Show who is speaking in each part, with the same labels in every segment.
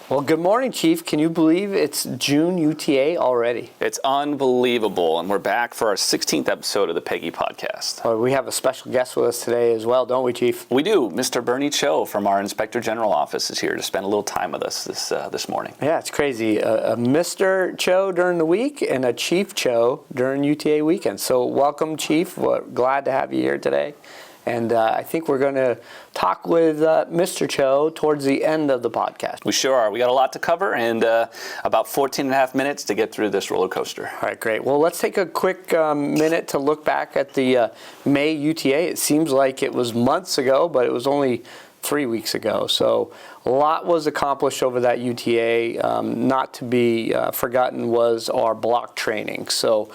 Speaker 1: Well, good morning, Chief. Can you believe it's June UTA already?
Speaker 2: It's unbelievable, and we're back for our 16th episode of the Peggy Podcast.
Speaker 1: Oh, we have a special guest with us today as well, don't we, Chief?
Speaker 2: We do. Mr. Bernie Cho from our Inspector General office is here to spend a little time with us this morning.
Speaker 1: Yeah, it's crazy. A Mr. Cho during the week and a Chief Cho during UTA weekend. So welcome, Chief. We're glad to have you here today. And I think we're going to talk with Mr. Cho towards the end of the podcast.
Speaker 2: We sure are. We got a lot to cover and about 14 and a half minutes to get through this roller coaster.
Speaker 1: All right, great. Well, let's take a quick minute to look back at the May UTA. It seems like it was months ago, but it was only 3 weeks ago. So a lot was accomplished over that UTA. Not to be forgotten was our block training. So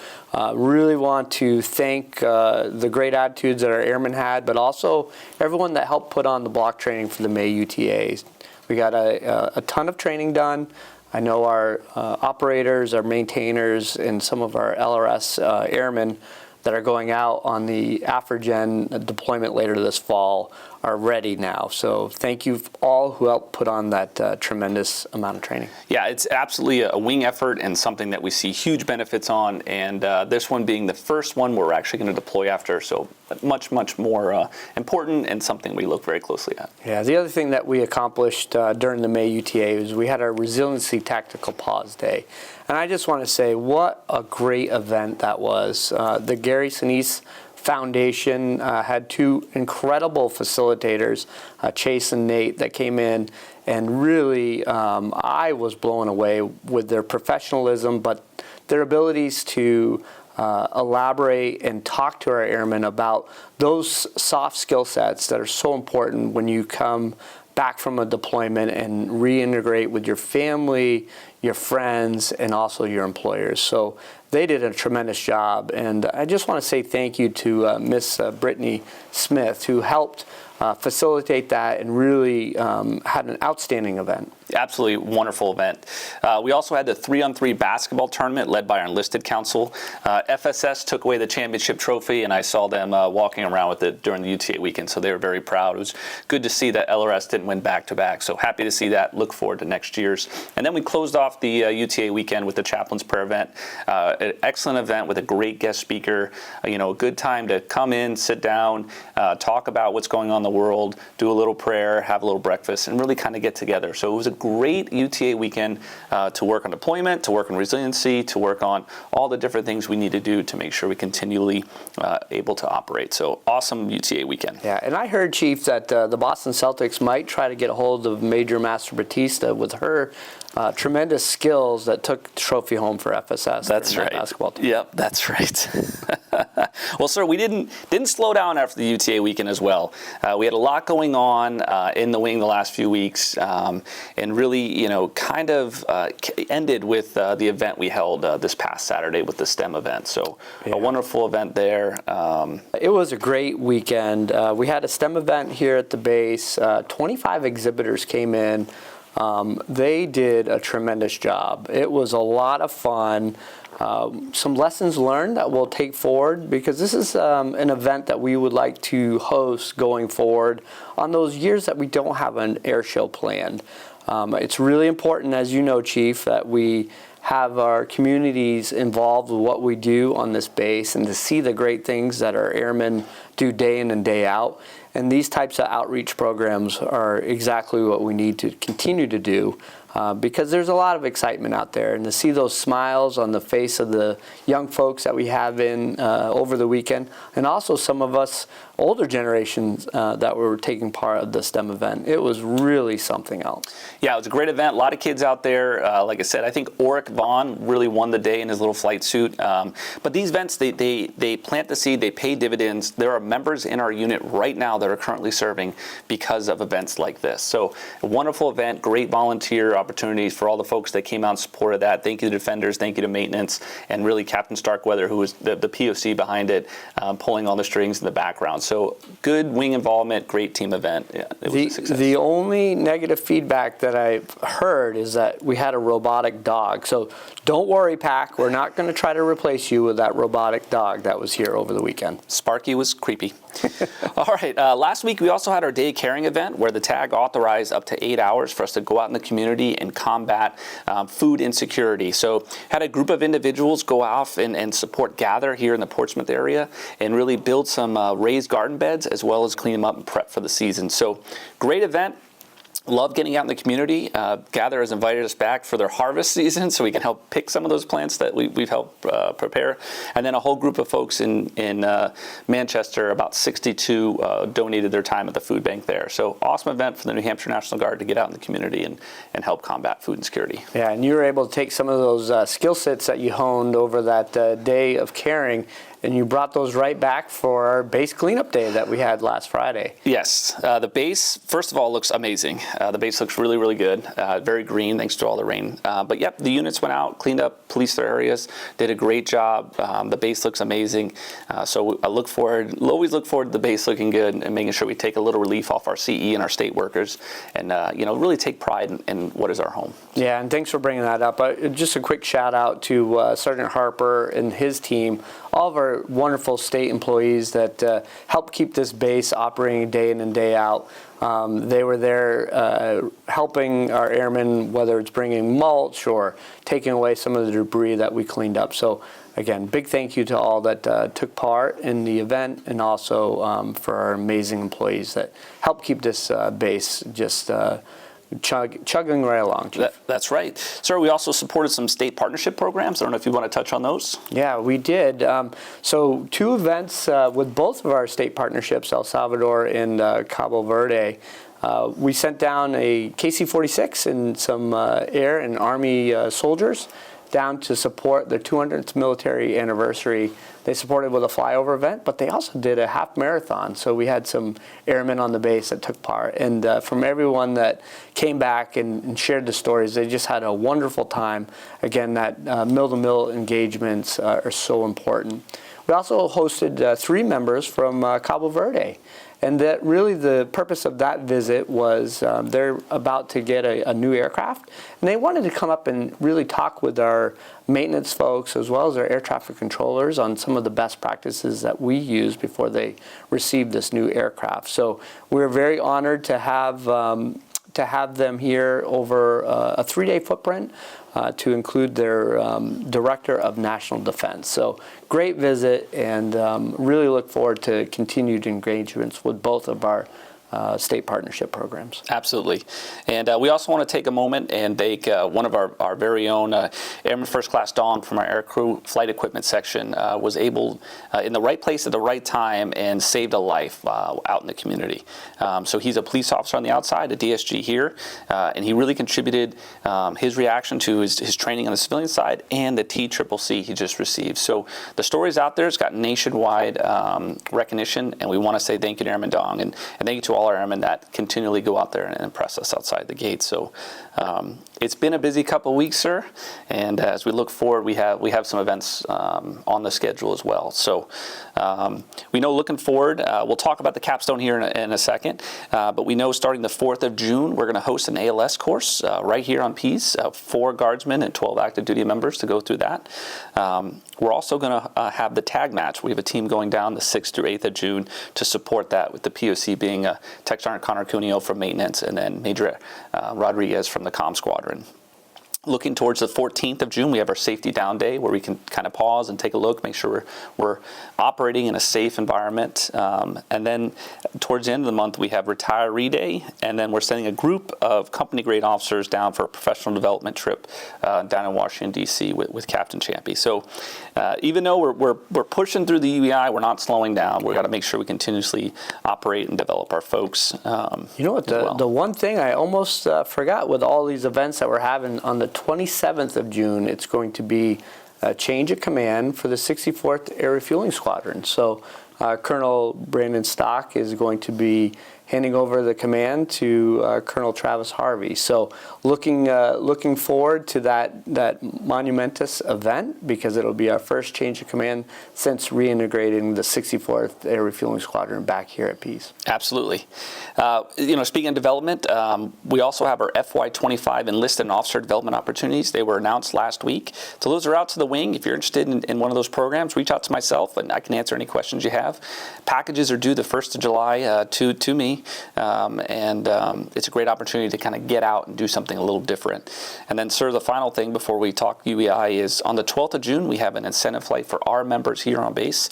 Speaker 1: really want to thank the great attitudes that our airmen had, but also everyone that helped put on the block training for the May UTAs. We got a ton of training done. I know our operators, our maintainers, and some of our LRS airmen that are going out on the AFRIGEN deployment later this fall are ready now. So thank you all who helped put on that tremendous amount of training.
Speaker 2: Yeah, it's absolutely a wing effort and something that we see huge benefits on. And this one being the first one we're actually going to deploy after. So much more important and something we look very closely at.
Speaker 1: Yeah, the other thing that we accomplished during the May UTA is we had our Resiliency Tactical Pause Day. And I just want to say what a great event that was. The Gary Sinise Foundation had two incredible facilitators, Chase and Nate, that came in, and really I was blown away with their professionalism, but their abilities to elaborate and talk to our airmen about those soft skill sets that are so important when you come back from a deployment and reintegrate with your family, your friends, and also your employers. So they did a tremendous job. And I just want to say thank you to Miss Brittany Smith, who helped facilitate that and really had an outstanding event.
Speaker 2: Absolutely wonderful event. We also had the 3-on-3 basketball tournament led by our enlisted council. FSS took away the championship trophy, and I saw them walking around with it during the UTA weekend, so they were very proud. It was good to see that LRS didn't win back-to-back, so happy to see that. Look forward to next year's. And then we closed off the UTA weekend with the Chaplain's Prayer event. An excellent event with a great guest speaker. A good time to come in, sit down, talk about what's going on in the world, do a little prayer, have a little breakfast, and really kind of get together. So it was a great UTA weekend to work on deployment, to work on resiliency, to work on all the different things we need to do to make sure we continually able to operate. So awesome UTA weekend.
Speaker 1: Yeah, and I heard, Chief, that the Boston Celtics might try to get a hold of Major Master Batista with her tremendous skills that took the trophy home for FSS.
Speaker 2: That's right.
Speaker 1: Basketball team.
Speaker 2: Yep, that's right. Well, sir, we didn't slow down after the UTA weekend as well. We had a lot going on in the wing the last few weeks, and really, kind of ended with the event we held this past Saturday with the STEM event. So a wonderful event there.
Speaker 1: It was a great weekend. We had a STEM event here at the base. 25 exhibitors came in. They did a tremendous job. It was a lot of fun. Some lessons learned that we'll take forward, because this is an event that we would like to host going forward on those years that we don't have an air show planned. It's really important, as you know, Chief, that we have our communities involved with what we do on this base and to see the great things that our airmen do day in and day out. And these types of outreach programs are exactly what we need to continue to do, because there's a lot of excitement out there. And to see those smiles on the face of the young folks that we have in over the weekend, and also some of us older generations that were taking part of the STEM event, it was really something else.
Speaker 2: Yeah, it was a great event. A lot of kids out there. Like I said, I think Oric Vaughn really won the day in his little flight suit. But these events, they plant the seed, they pay dividends. There are members in our unit right now that are currently serving because of events like this. So a wonderful event, great volunteer opportunities for all the folks that came out and supported that. Thank you to defenders, thank you to maintenance, and really Captain Starkweather, who was the POC behind it, pulling all the strings in the background. So good wing involvement, great team event. Yeah, it was a success.
Speaker 1: The only negative feedback that I've heard is that we had a robotic dog. So So don't worry, Pack. We're not going to try to replace you with that robotic dog that was here over the weekend.
Speaker 2: Sparky was creepy. All right. Last week, we also had our Day of Caring event where the TAG authorized up to 8 hours for us to go out in the community and combat food insecurity. So had a group of individuals go off and support Gather here in the Portsmouth area and really build some raised garden beds as well as clean them up and prep for the season. So great event. Love getting out in the community. Gather has invited us back for their harvest season so we can help pick some of those plants that we've helped prepare. And then a whole group of folks in Manchester, about 62, donated their time at the food bank there. So awesome event for the New Hampshire National Guard to get out in the community and help combat food insecurity.
Speaker 1: Yeah, and you were able to take some of those skill sets that you honed over that Day of Caring, and you brought those right back for our base cleanup day that we had last Friday.
Speaker 2: Yes. The base, first of all, looks amazing. The base looks really, really good. Very green thanks to all the rain. But yep, the units went out, cleaned up, policed their areas, did a great job. The base looks amazing. So I always look forward to the base looking good and making sure we take a little relief off our CE and our state workers and really take pride in what is our home.
Speaker 1: Yeah, and thanks for bringing that up. Just a quick shout out to Sergeant Harper and his team, all of our wonderful state employees that help keep this base operating day in and day out. They were there helping our airmen, whether it's bringing mulch or taking away some of the debris that we cleaned up. So again, big thank you to all that took part in the event, and also for our amazing employees that help keep this base just chugging right along, Chief.
Speaker 2: That's right. Sir, we also supported some state partnership programs. I don't know if you want to touch on those.
Speaker 1: Yeah, we did. So 2 events with both of our state partnerships, El Salvador and Cabo Verde. We sent down a KC-46 and some Air and Army soldiers down to support their 200th military anniversary. They supported with a flyover event, but they also did a half marathon. So we had some airmen on the base that took part. And from everyone that came back and shared the stories, they just had a wonderful time. Again, that mill-to-mill engagements are so important. We also hosted 3 members from Cabo Verde. And that really the purpose of that visit was they're about to get a new aircraft, and they wanted to come up and really talk with our maintenance folks as well as our air traffic controllers on some of the best practices that we use before they receive this new aircraft. So we're very honored to have them here over a 3-day footprint to include their Director of National Defense. So great visit, and really look forward to continued engagements with both of our state partnership programs.
Speaker 2: Absolutely. And we also want to take a moment and thank one of our very own Airman First Class Dong from our aircrew flight equipment section was able in the right place at the right time and saved a life out in the community. So he's a police officer on the outside, a DSG here, and he really contributed his reaction to his training on the civilian side and the TCCC he just received. So the story's out there. It's got nationwide recognition, and we want to say thank you to Airman Dong, and thank you to all our airmen that continually go out there and impress us outside the gate. So it's been a busy couple of weeks, sir, and as we look forward, we have some events on the schedule as well. So we know looking forward, we'll talk about the capstone here in a second, but we know starting the 4th of June, we're going to host an ALS course right here on Pease, 4 guardsmen and 12 active duty members to go through that. We're also going to have the tag match. We have a team going down the 6th through 8th of June to support that, with the POC being Tech Sergeant Connor Cuneo from maintenance and then Major Rodriguez from the comm squadron. Looking towards the 14th of June, we have our safety down day where we can kind of pause and take a look, make sure we're operating in a safe environment. And then towards the end of the month, we have retiree day, and then we're sending a group of company grade officers down for a professional development trip down in Washington, D.C. with Captain Champy. So even though we're pushing through the UEI, we're not slowing down. We've got to make sure we continuously operate and develop our folks.
Speaker 1: You know what, the one thing I almost forgot with all these events that we're having on the 27th of June, it's going to be a change of command for the 64th Air Refueling Squadron. So Colonel Brandon Stock is going to be handing over the command to Colonel Travis Harvey. So looking forward to that monumentous event, because it'll be our first change of command since reintegrating the 64th Air Refueling Squadron back here at Pease.
Speaker 2: Absolutely. Speaking of development, we also have our FY25 enlisted and officer development opportunities. They were announced last week. So those are out to the wing. If you're interested in one of those programs, reach out to myself and I can answer any questions you have. Packages are due the 1st of July to me. It's a great opportunity to kind of get out and do something a little different. And then, sir, the final thing before we talk UEI is on the 12th of June, we have an incentive flight for our members here on base.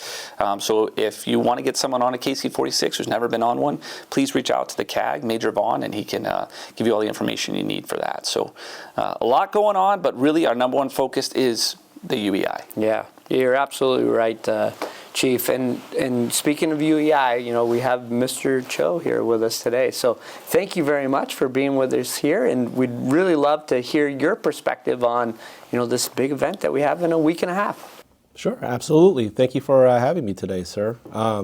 Speaker 2: So if you want to get someone on a KC-46 who's never been on one, please reach out to the CAG, Major Vaughn, and he can give you all the information you need for that. So a lot going on, but really our number one focus is the UEI.
Speaker 1: Yeah, you're absolutely right, Chief. And speaking of UEI, we have Mr. Cho here with us today. So thank you very much for being with us here, and we'd really love to hear your perspective on, this big event that we have in a week and a half.
Speaker 3: Sure, absolutely. Thank you for having me today, sir.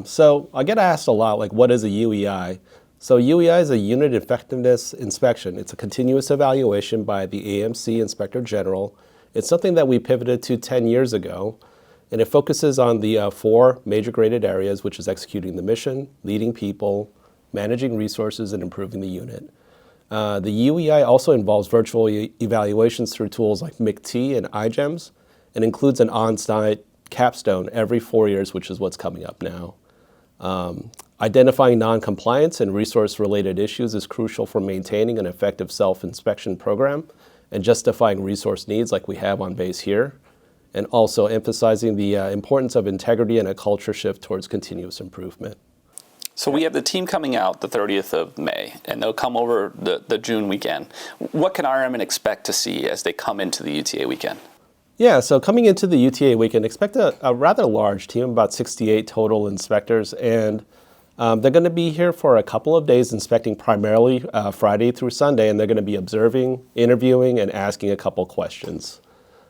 Speaker 3: So I get asked a lot, what is a UEI? So UEI is a Unit Effectiveness Inspection. It's a continuous evaluation by the AMC Inspector General. It's something that we pivoted to 10 years ago, and it focuses on the 4 major graded areas, which is executing the mission, leading people, managing resources, and improving the unit. The UEI also involves virtual evaluations through tools like MICT and iGEMS, and includes an on-site capstone every 4 years, which is what's coming up now. Identifying non-compliance and resource-related issues is crucial for maintaining an effective self-inspection program and justifying resource needs like we have on base here, and also emphasizing the importance of integrity and a culture shift towards continuous improvement.
Speaker 2: So we have the team coming out the 30th of May, and they'll come over the June weekend. What can our airmen expect to see as they come into the UTA weekend?
Speaker 3: Yeah, so coming into the UTA weekend, expect a rather large team, about 68 total inspectors, and they're going to be here for a couple of days inspecting primarily Friday through Sunday, and they're going to be observing, interviewing, and asking a couple questions.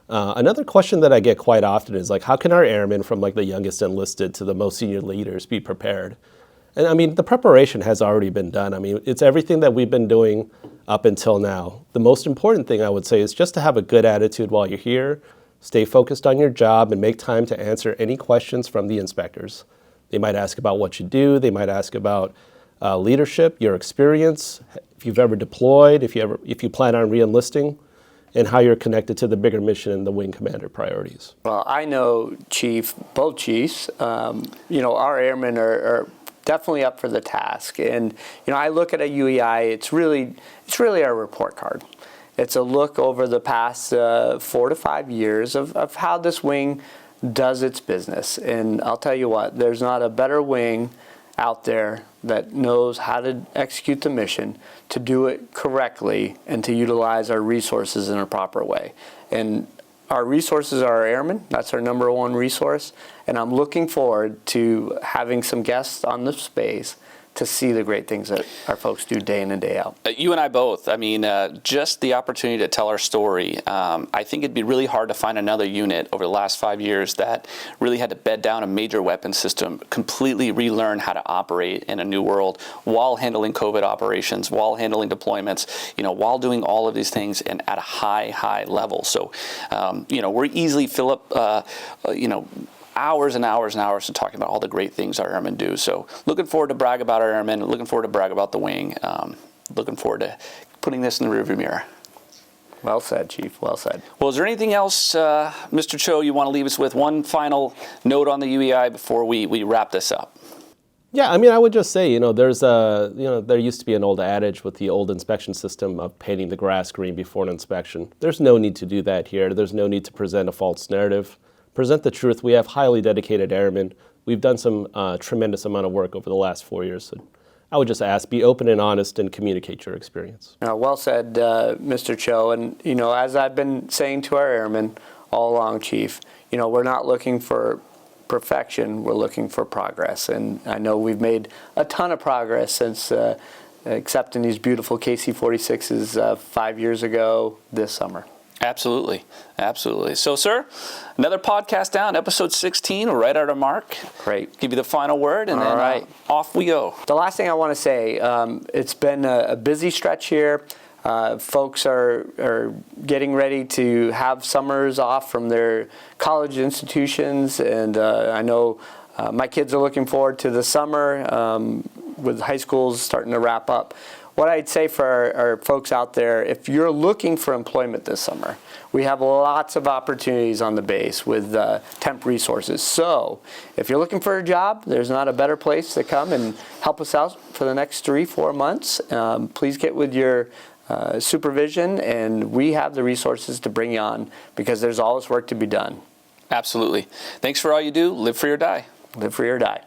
Speaker 3: Another question that I get quite often is how can our airmen from the youngest enlisted to the most senior leaders be prepared? And the preparation has already been done. It's everything that we've been doing up until now. The most important thing I would say is just to have a good attitude while you're here, stay focused on your job, and make time to answer any questions from the inspectors. They might ask about what you do. They might ask about leadership, your experience, if you've ever deployed, if you plan on re-enlisting, and how you're connected to the bigger mission and the wing commander priorities.
Speaker 1: Well, I know, Chief, both chiefs, our airmen are definitely up for the task. And, I look at a UEI, it's really our report card. It's a look over the past 4 to 5 years of how this wing does its business. And I'll tell you what, there's not a better wing out there that knows how to execute the mission, to do it correctly, and to utilize our resources in a proper way. And our resources are our airmen. That's our number one resource. And I'm looking forward to having some guests on the space to see the great things that our folks do day in and day out.
Speaker 2: You and I both. Just the opportunity to tell our story. I think it'd be really hard to find another unit over the last 5 years that really had to bed down a major weapon system, completely relearn how to operate in a new world while handling COVID operations, while handling deployments, while doing all of these things and at a high level. So, we're easily fill up, hours and hours and hours to talking about all the great things our airmen do. So looking forward to brag about our airmen, looking forward to brag about the wing, looking forward to putting this in the rearview mirror.
Speaker 1: Well said, Chief, well said.
Speaker 2: Well, is there anything else, Mr. Cho, you want to leave us with? One final note on the UEI before we wrap this up?
Speaker 3: Yeah, I would just say, there used to be an old adage with the old inspection system of painting the grass green before an inspection. There's no need to do that here. There's no need to present a false narrative. Present the truth. We have highly dedicated airmen. We've done some tremendous amount of work over the last 4 years. So I would just ask, be open and honest and communicate your experience.
Speaker 1: Well said, Mr. Cho. And, as I've been saying to our airmen all along, Chief, we're not looking for perfection. We're looking for progress. And I know we've made a ton of progress since accepting these beautiful KC-46s 5 years ago this summer.
Speaker 2: Absolutely. Absolutely. So, sir, another podcast down, episode 16. We're right at our mark.
Speaker 1: Great.
Speaker 2: Give you the final word, and
Speaker 1: All
Speaker 2: then
Speaker 1: right.
Speaker 2: Off we go.
Speaker 1: The last thing I want to say, it's been a busy stretch here. Folks are getting ready to have summers off from their college institutions, and I know my kids are looking forward to the summer with high schools starting to wrap up. What I'd say for our folks out there, if you're looking for employment this summer, we have lots of opportunities on the base with temp resources. So if you're looking for a job, there's not a better place to come and help us out for the next 3-4 months. Please get with your supervision, and we have the resources to bring you on because there's always work to be done.
Speaker 2: Absolutely. Thanks for all you do. Live free or die.
Speaker 1: Live free or die.